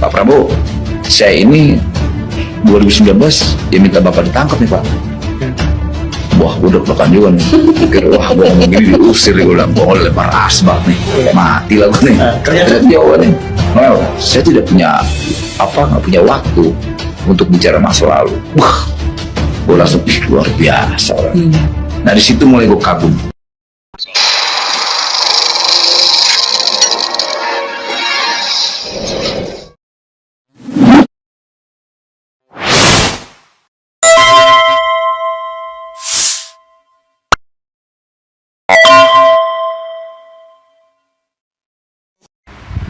Pak Prabowo, saya ini 2019 ya minta Bapak ditangkap nih Pak. Wah, udah deg-degan juga nih. Pikir, wah, gue ngomong gini diusir, gue bilang, gue lempar asbak nih. Mati lah gue nih. Ternyata jawabannya, well, saya tidak punya nggak punya waktu untuk bicara masa lalu. Wah, gue langsung, luar biasa orang. Nah, di situ mulai gue kagum.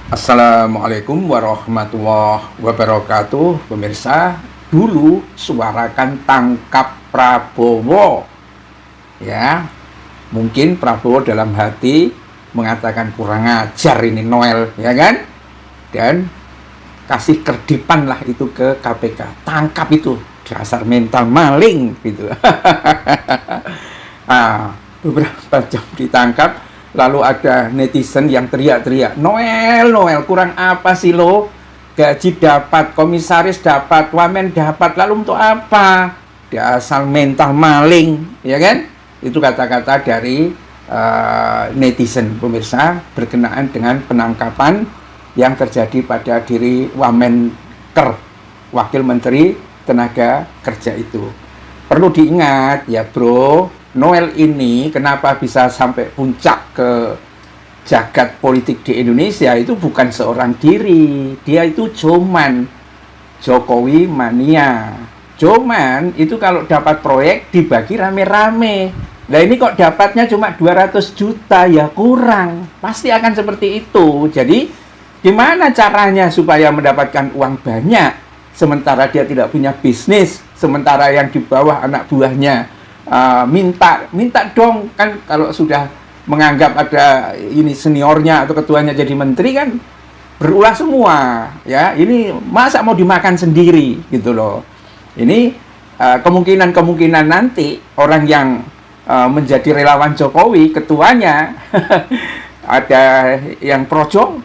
Assalamualaikum warahmatullahi wabarakatuh. Pemirsa, dulu suarakan tangkap Prabowo. Ya, mungkin Prabowo dalam hati mengatakan kurang ajar ini Noel, ya kan? Dan kasih kerdipan lah itu ke KPK. Tangkap itu, dasar mental maling gitu. Beberapa jam ditangkap. Lalu ada netizen yang teriak-teriak, Noel, kurang apa sih lo? Gaji dapat, komisaris dapat, wamen dapat, lalu untuk apa? Dasar mental maling, ya kan? Itu kata-kata dari netizen, pemirsa, berkenaan dengan penangkapan yang terjadi pada diri Wamenker, Wakil Menteri Tenaga Kerja itu. Perlu diingat ya bro, Noel ini kenapa bisa sampai puncak ke jagat politik di Indonesia itu bukan seorang diri. Dia itu Joman, Jokowi mania. Joman itu kalau dapat proyek dibagi rame-rame. Nah ini kok dapatnya cuma 200 juta, ya kurang. Pasti akan seperti itu. Jadi gimana caranya supaya mendapatkan uang banyak sementara dia tidak punya bisnis, sementara yang di bawah anak buahnya minta dong, kan kalau sudah menganggap ada ini seniornya atau ketuanya jadi menteri kan berulah semua ya, ini masa mau dimakan sendiri gitu loh. Ini kemungkinan nanti orang yang menjadi relawan Jokowi ketuanya ada yang projo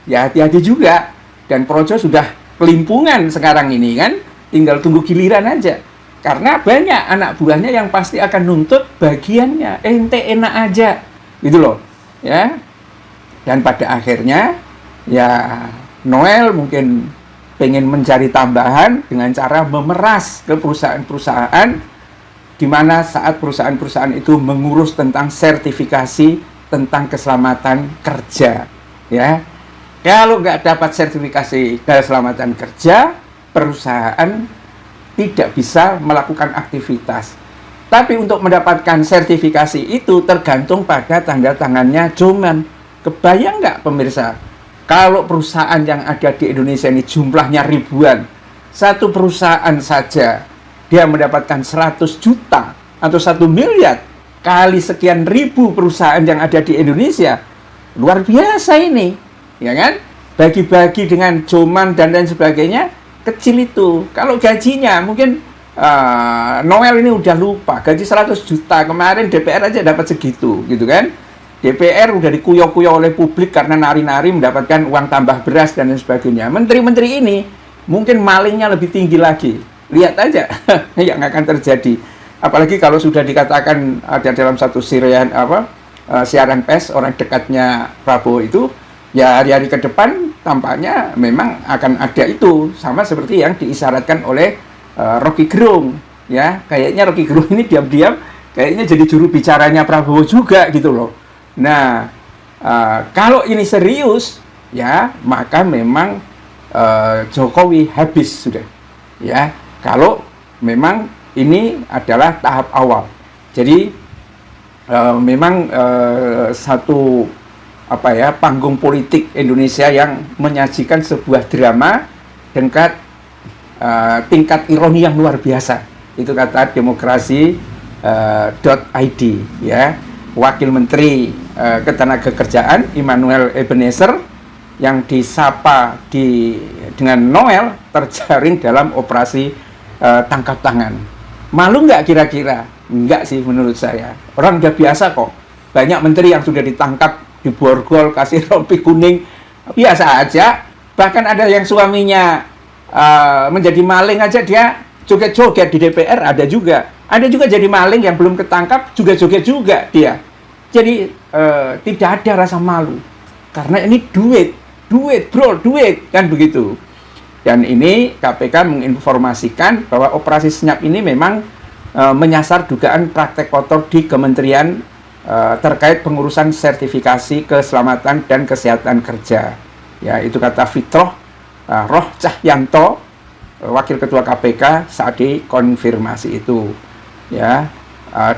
ya hati-hati juga, dan projo sudah kelimpungan sekarang ini kan, tinggal tunggu giliran aja. Karena banyak anak buahnya yang pasti akan nuntut bagiannya, ente enak aja, gitu loh, ya. Dan pada akhirnya, ya Noel mungkin pengen mencari tambahan dengan cara memeras ke perusahaan-perusahaan, di mana saat perusahaan-perusahaan itu mengurus tentang sertifikasi tentang keselamatan kerja, ya. Kalau nggak dapat sertifikasi keselamatan kerja, perusahaan tidak bisa melakukan aktivitas. Tapi untuk mendapatkan sertifikasi itu tergantung pada tanda tangannya Joman. Kebayang nggak pemirsa? Kalau perusahaan yang ada di Indonesia ini jumlahnya ribuan, satu perusahaan saja dia mendapatkan 100 juta atau 1 miliar kali sekian ribu perusahaan yang ada di Indonesia, luar biasa ini, ya kan? Bagi-bagi dengan Joman dan lain sebagainya, kecil itu. Kalau gajinya mungkin Noel ini udah lupa, gaji 100 juta kemarin DPR aja dapat segitu gitu kan. DPR udah dikuyok-kuyok oleh publik karena nari-nari mendapatkan uang tambah beras dan lain sebagainya. Menteri-menteri ini mungkin malingnya lebih tinggi lagi. Lihat aja yang akan terjadi. Apalagi kalau sudah dikatakan ada dalam satu siaran pers orang dekatnya Prabowo itu, ya hari-hari ke depan tampaknya memang akan ada itu, sama seperti yang diisyaratkan oleh Rocky Gerung, ya. Kayaknya Rocky Gerung ini diam-diam kayaknya jadi juru bicaranya Prabowo juga gitu loh. Nah, kalau ini serius ya, maka memang Jokowi habis sudah, ya. Kalau memang ini adalah tahap awal. Jadi memang satu panggung politik Indonesia yang menyajikan sebuah drama dengan tingkat ironi yang luar biasa. Itu kata demokrasi.id, ya. Wakil Menteri Ketenagakerjaan Immanuel Ebenezer yang disapa dengan Noel terjaring dalam operasi tangkap tangan. Malu nggak kira-kira? Enggak sih menurut saya. Orang udah biasa kok. Banyak menteri yang sudah ditangkap, diborgol, kasih rompi kuning, biasa aja. Bahkan ada yang suaminya menjadi maling aja dia joget-joget di DPR, ada juga. Ada juga jadi maling yang belum ketangkap juga joget juga dia. Jadi tidak ada rasa malu. Karena ini duit bro, duit, kan begitu. Dan ini KPK menginformasikan bahwa operasi senyap ini memang menyasar dugaan praktek kotor di kementerian terkait pengurusan sertifikasi keselamatan dan kesehatan kerja. Ya, itu kata Fitroh Roh Cahyanto, Wakil Ketua KPK saat dikonfirmasi itu. Ya,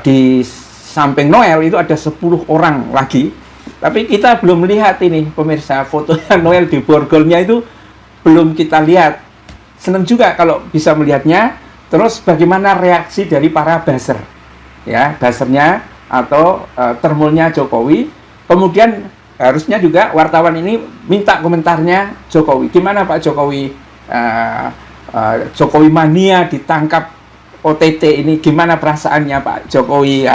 di samping Noel itu ada 10 orang lagi. Tapi kita belum lihat ini, pemirsa, fotonya Noel di borgolnya itu belum kita lihat. Senang juga kalau bisa melihatnya. Terus bagaimana reaksi dari para buzzer, ya, buzzernya atau termulnya Jokowi. Kemudian harusnya juga wartawan ini minta komentarnya Jokowi. Gimana Pak Jokowi? Jokowi mania ditangkap OTT ini, gimana perasaannya Pak Jokowi?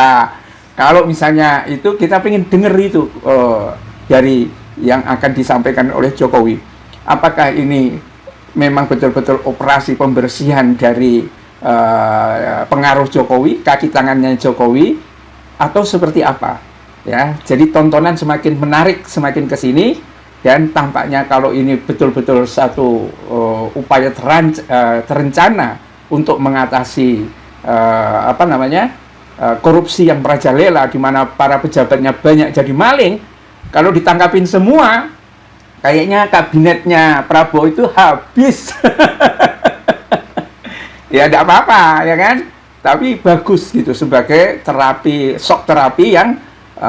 Kalau misalnya itu kita pengen dengar itu dari yang akan disampaikan oleh Jokowi. Apakah ini memang betul-betul operasi pembersihan dari pengaruh Jokowi, kaki tangannya Jokowi, atau seperti apa? Ya, jadi tontonan semakin menarik, semakin ke sini, dan tampaknya kalau ini betul-betul satu upaya terencana untuk mengatasi korupsi yang merajalela, di mana para pejabatnya banyak jadi maling. Kalau ditangkapin semua, kayaknya kabinetnya Prabowo itu habis. Ya tidak apa-apa, ya kan? Tapi bagus gitu sebagai terapi, shock terapi yang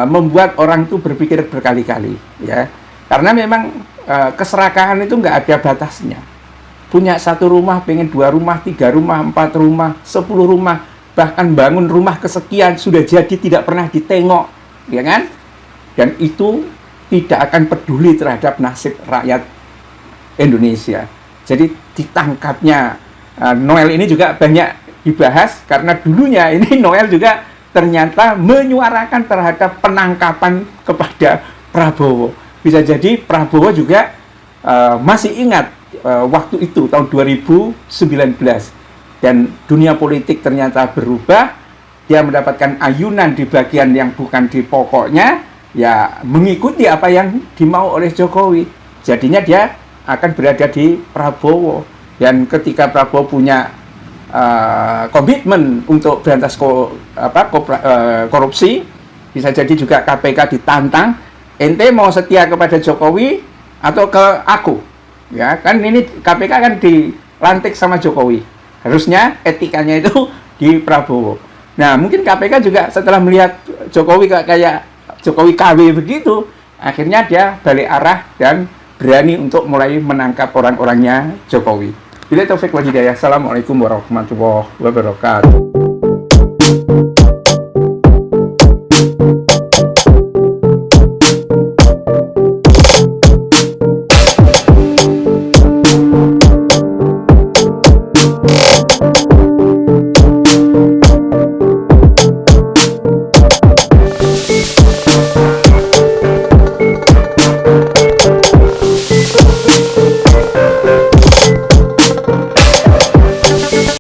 membuat orang itu berpikir berkali-kali, ya. Karena memang keserakahan itu nggak ada batasnya. Punya 1 rumah, pengen 2 rumah, 3 rumah, 4 rumah, 10 rumah, bahkan bangun rumah kesekian sudah jadi tidak pernah ditengok, ya kan? Dan itu tidak akan peduli terhadap nasib rakyat Indonesia. Jadi ditangkapnya Noel ini juga banyak dibahas karena dulunya ini Noel juga ternyata menyuarakan terhadap penangkapan kepada Prabowo. Bisa jadi Prabowo juga masih ingat waktu itu tahun 2019, dan dunia politik ternyata berubah. Dia mendapatkan ayunan di bagian yang bukan di pokoknya, ya mengikuti apa yang dimau oleh Jokowi. Jadinya dia akan berada di Prabowo. Dan ketika Prabowo punya komitmen untuk berantas korupsi, bisa jadi juga KPK ditantang, ente mau setia kepada Jokowi atau ke aku? Ya kan, ini KPK kan dilantik sama Jokowi, harusnya etikanya itu di Prabowo. Nah, mungkin KPK juga setelah melihat Jokowi kayak Jokowi KW begitu, akhirnya dia balik arah dan berani untuk mulai menangkap orang-orangnya Jokowi. Bila taufik wal hidayah. Assalamualaikum warahmatullahi wabarakatuh.